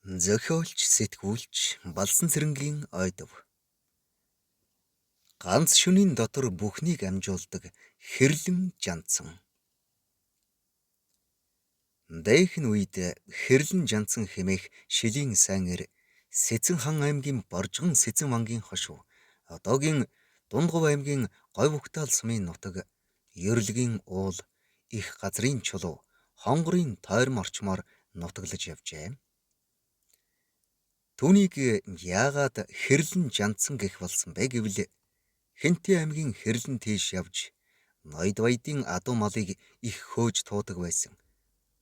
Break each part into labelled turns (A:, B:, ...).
A: Зохиолч, сэтгүүлч, балсан цэрэнгийн ойдов. Ганц шөнийн дотор бүхнийг амжуулдаг хэрлэн жанцсан. Дэйхэн үед хэрлэн жанцсан хэмээх шилийн сайн эр Сэцэн хан аймгийн Боржгон Сэцэн мангийн хошуу одоогийн Дундгов аймгийн Говьугтаал сумын нутаг Ёрлогийн уул их газрын чулуу хонгорын тойрон орчмоор нутаглаж явжээ. Түүнийг яагаад хэрлэн жанцсан гэх болсон бэ гэвэл Хэнтэй аймгийн хэрлэн тийш явж ноёд баядын адуу малыг их хөөж туудаг байсан.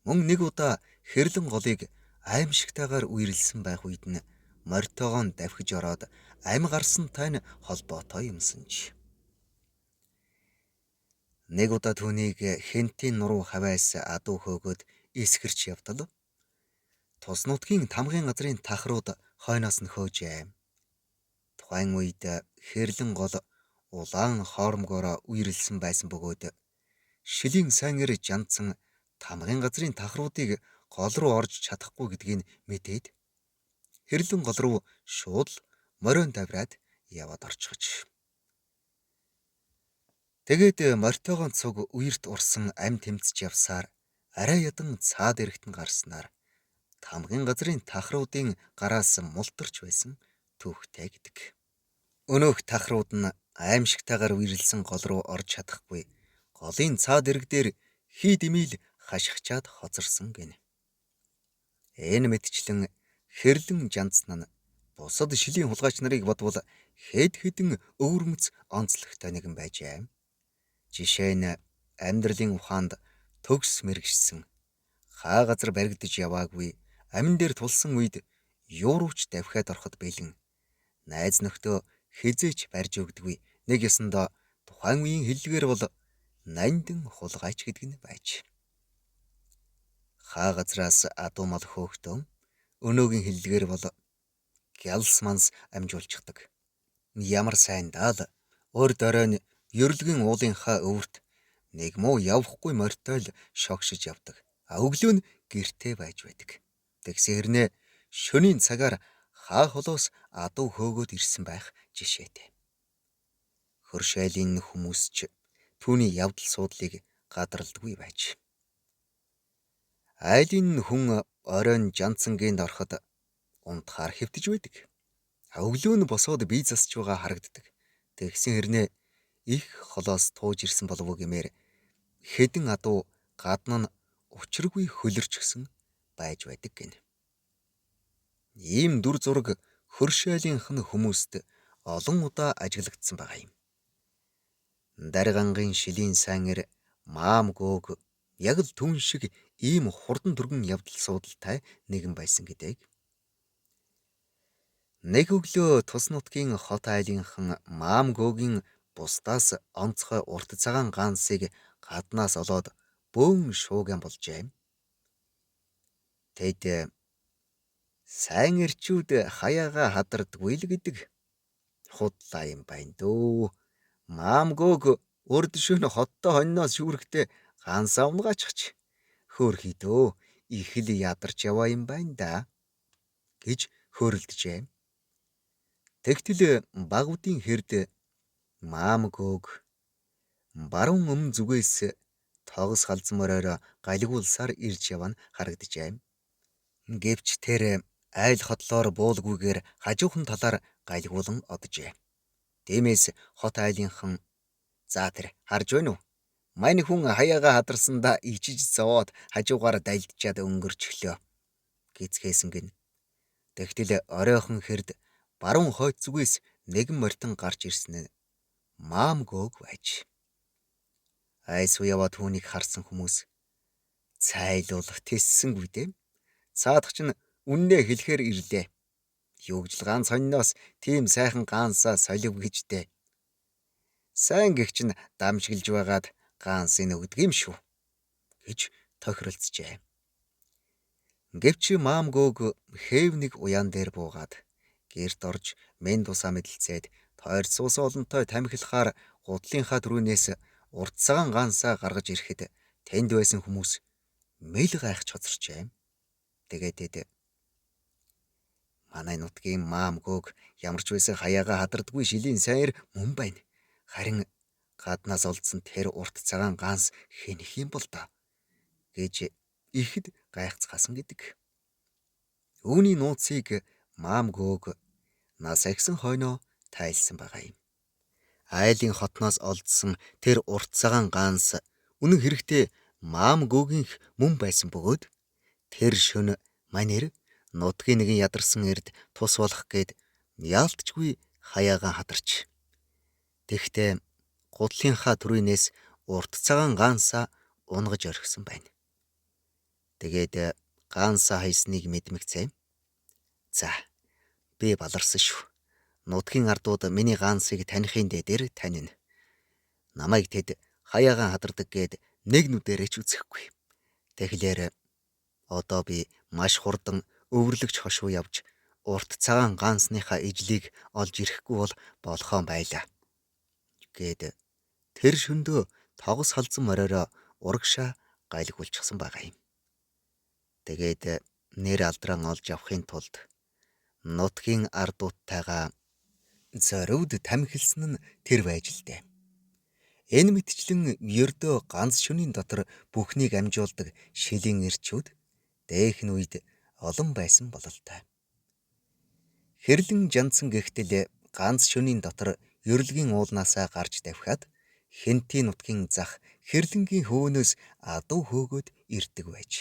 A: Мөн нэг удаа хэрлэн голыг аимшигтайгаар үерэлсэн байх үед нь морьтойгоо давхиж ороод амь гарсантай нь холбоотой юмсанж. Нэг удаа түүнийг Хэнтийн нуруу хавайс адуу хөөгөөд эсгэрч явтал тус нутгийн тамгын газрын тахрууд хойноос нь хөөжээ. Тухайн үед хэрлэн гол улаан хоормгоороо үерэлсэн байсан бөгөөд шилийн сайн эр жандсан тамгын газрын тахруудыг гол руу орж чадахгүй гэдгийг мэдээд хэрлэн гол руу шууд морион давраад яваад орчихж. Тэгээд морьтойгоо цуг үерт урсан амь тэмцэж явсаар арай ядан цаад эрэхтэн гарснаар тамгын газрын тахруудын гараас мултарч байсан түүхтэй гэдэг. Өнөөх тахрууд нь аимшигтайгаар үерэлсэн гол руу орж чадахгүй голын цаад эрэг дээр хий дэмийл хашгичаад хоцорсон гэнэ. Энэ мэтчлэн хэрлэн жанцсан нь бусад шилийн хулгайч нарыг бодвол хэд хэдэн өвөрмөц онцлогтой нэгэн байжээ. Жишээ нь амьдралын ухаанд төгс мэрэгшсэн, хаа газар баригдаж яваагүй, амин дээр тулсан үед юу рууч давхиад ороход бэлэн, найз нөхдөө хизээч барьж өгдөггүй нэг ёсондоо тухайн үеийн хэллэгээр бол нандин хулгайч гэдэг нь байж. Хаа газраас адуу мал хөөхтөн өнөөгийн хэллэгээр бол гялс манс амжуулчихдаг. Ямар сайн даал урд оройн Ёрлогийн уулынхаа өвөрт нэг муу явахгүй морьтой л шогшиж явдаг. Өглөө нь гэртээ байж байдаг. Тэгсэн хэрнээ шөнийн цагаар хаа холоос адуу хөөгөөд ирсэн байх жишээтэй. Хөрш айлын хүмүүс ч түүний явдал суудлыг гадралдаггүй байж. Айлын хүн оройн жанцангийнд ороход унтахаар хэвтэж байдаг. Өглөө нь босоод бие засч байгаа харагддаг. Тэгсэн хэрнээ их холоос тууж ирсэн болов уу гэмээр хэдэн адуу гадна нь учиргүй хөлөрч гсэн байж байдаг гэнэ. Ийм дүр зураг хөрш айлынх нь хүмүүст олон удаа ажиглагдсан байгаа юм. Даргангийн шилийн сайн эр маам гөөг яг л түн шиг ийм хурдан түргэн явдал суудалтай нэгэн байсан гэдэг. Нэг өглөө тус нутгийн хот айлынхан маам гөөгийн бусдаас онцгой урт цагаан ганцыг гаднаас олоод бөөн шууган болжээ. Тэд сайн эрчүүд хаяага хадардгүй л гэдэг. Худлаа юм байна дөө. Маам гөөг урд шөнө хоттой хонноос шүүрэхдээ ганцаа унгаачихч хөөрхий дөө их л ядарч яваа юм байна да гэж хөөрөлдөжээ. Тэгтэл багуудын хэрд маам гөөг баруун өмнө зүгээс тогс халзмороор галгуулсаар ирж яваа нь харагджээ. Гэвч тэр айл хотлоор буулгүйгээр хажуухан талаар галгуулан оджээ. Тиймээс хот айлынхан "За тэр харж байна уу? Мань хүн хаяага хадарсанда ичиж зовоод хажуугаар дайлдчаад өнгөрчлөө" гэцгээсэн гин. Тэгтэл оройхон хэрд баруун хойд зүгээс нэгэн морьтон гарч ирсэн нь маам гөөг байж. Айсуу яваа түүнийг харсан хүмүүс "Цайлуул тессэнгүй дээ. Цаадах чинь үннээ хэлэхээр ирлээ. Юу гэж л ганц хоньноос тийм сайхан гаансаа солив гэжтэй. Сайн гих чинь дамжиглж байгаад гаансыг өгдөг юм шүү" гэж тохиролцжээ. Гэвч маам гөөг хээв нэг уяан дээр буугаад гэрт орж мен тусаа мэдлцээд тойр суус олонтой тамхилахаар гутлынхаа түрүүнээс урт цагаан гаансаа гаргаж ирэхэд тэнд байсан хүмүүс мэл гайхаж хоцорчээ. Тэгээд Манай нутгийн маам гөөг ямар ч байсан хаяага хадардгүй шилийн сайр мөн байна. Харин гаднаас олдсон тэр урт цагаан ганс хэнх юм бол доо гэж ихэд гайхацгаасан гэдэг. Үүний нууцыг маам гөөг нас агсан хойноо тайлсан байгаа юм. Айлын хотноос олдсон тэр урт цагаан ганс үнэн хэрэгтээ маам гөөгийнх мөн байсан бөгөөд тэр шөнө манер нутгийн нэгэн ядарсан эрд тус болох гээд яалтчгүй хаяагаан хадарч. Тэгтээ гудлынхаа түрүүнээс урт цагаан гаансаа унгаж орхисон байна. Тэгээд гаансаа хайсныг мэдмэгцээ. За, би баларсан шүү. Нутгийн ардууд миний гаансыг таних дээр танина. Намайг тэд хаяагаан хадардаг гээд нэг нүдэрээ ч үзэхгүй. Тэгэхээр одоо би маш хурдан өвөрлөгч хошуу явж урт цагаан гаансныхаа ижлийг олж ирэхгүй бол болохоон байлаа. Гээд тэр шөндөө тогос халзан мориороо урагшаа гайлгуулчихсан байгаа юм. Тэгээд нэр алдран олж авахын тулд нутгийн ардуудтайгаа зориуд тамхилсан нь тэр байж л дээ. Энэ мэтчлэн ердөө ганц шөнийн дотор бүхнийг амжуулдаг шилийн эрчүүд дээх нь үед олон байсан бололтой. Хэрлэн жанцсан гихтэл ганц шөнийн дотор ёрлогийн уулнаасаа гарч давхиад Хэнтийн нутгийн зах хэрлэнгийн хөөнөөс адуу хөөгөөд ирдэг байж.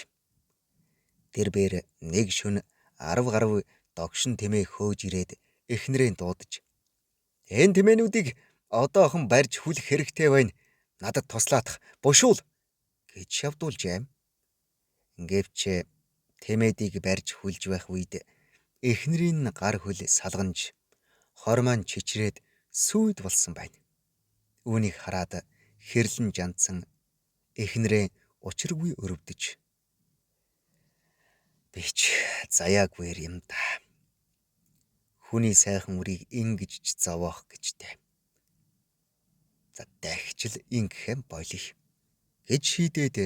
A: Тэрбээр нэг шөнө 10 гаруй догшин тэмээ хөөж ирээд эхнэрээ дуудаж энэ тэмээнүүдийг одоохон барьж хүлэх хэрэгтэй байна. Надад туслаадах бушуул гэж шавдуулжээ. Гэвч тэмээдийг барьж хүлж байх үед эхнэрийн гар хөл салганж хормон чичрээд сүйд болсон байна. Үүнийг хараад хэрлэн жанцсан эхнэрээ учиргүй өрөвдөж би ч заяагүй юм да. Хүний сайхан үрийг ингэж ч зовоох гэжтэй. За дахижл ингэхэн болих гэж шийдээд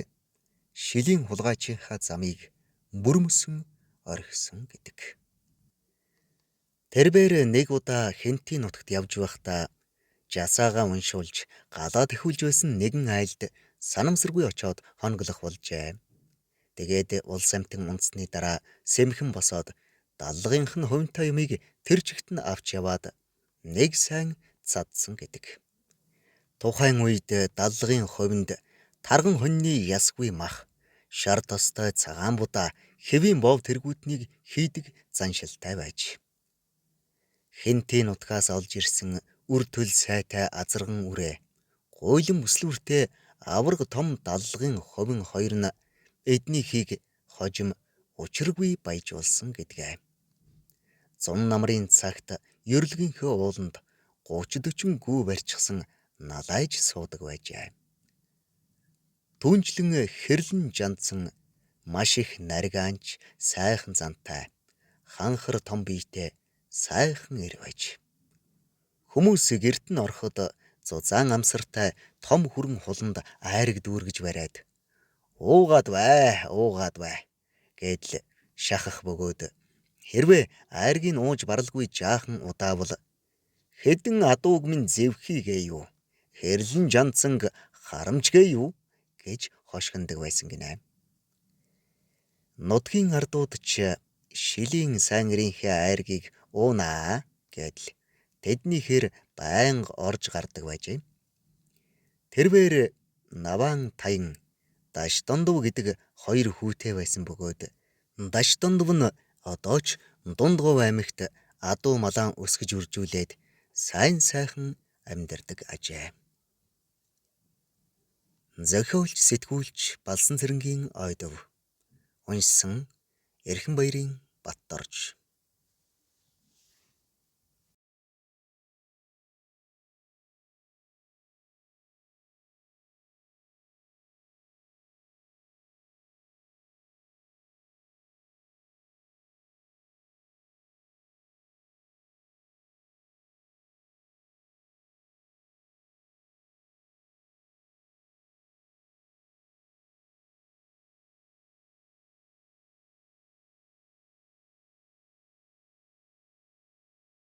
A: шилийн хулгайчийнхаа замыг бүрмөсөн орхисон гэдэг. Тэрбээр нэг удаа Хэнтийн нутагт явж байхдаа жасаагаа уншуулж галаа тэхүүлж байсан нэгэн айлд санамсаргүй очоод хонглох болжээ. Тэгээд улс амтан унтсны дараа сэмхэн босоод даллагынх нь хувинтай юмыг тэр чигт нь авч яваад нэг сайн цадсан гэдэг. Тухайн үед даллагын хувинд тарган хоньны ясгүй мах, шар тостой цагаан будаа, хэвийн бов тэргүүднийг хийдэг заншилтай байж. Хэнтийн нутгаас олж ирсэн үр төл сайтай азарган үрээ, гуйлан бүслүүртэй аварга том даллагын хувин хоёр нь эднийхийг хожим учиргүй баяжуулсан гэдгээ. Зун намрын цагт ёрлогынхөө ууланд 30-40 гүү барьчихсан налайж суудаг байжээ. Түүнчлэн хэрлэн жандсан маш их наргаанч сайхан зантай ханхар том биетэй сайхан эр байж. Хүмүүс гэрт нь ороход зузаан амсартай том хүрэн хуланд айраг дүүргэж бариад уугаад бай гэдэл шахах бөгөөд хэрвээ айргийг ууж баралгүй жаахан удаавал хэдэн адууг минь зэвхийгээ юу, хэрлэн жандсанг харамчгээ юу гэж хошгиндаг байсан гинэ. Нутгийн ардууд ч шилийн сайн эрийнхээ айргийг уунаа гэдэл тэднийхэр байнга орж гардаг байжээ. Тэрбээр Наваан Таян Даштондов гэдэг хоёр хүүтэй байсан бөгөөд Даштондов нь одоо ч Дундгов аймагт адуу малаан өсгөж үржүүлээд сайн сайхан амьдардаг ажээ. Зохиолч сэтгүүлч Балсан цэрэнгийн Ойдов. Уншсан Эрхэнбаярын Баттарж.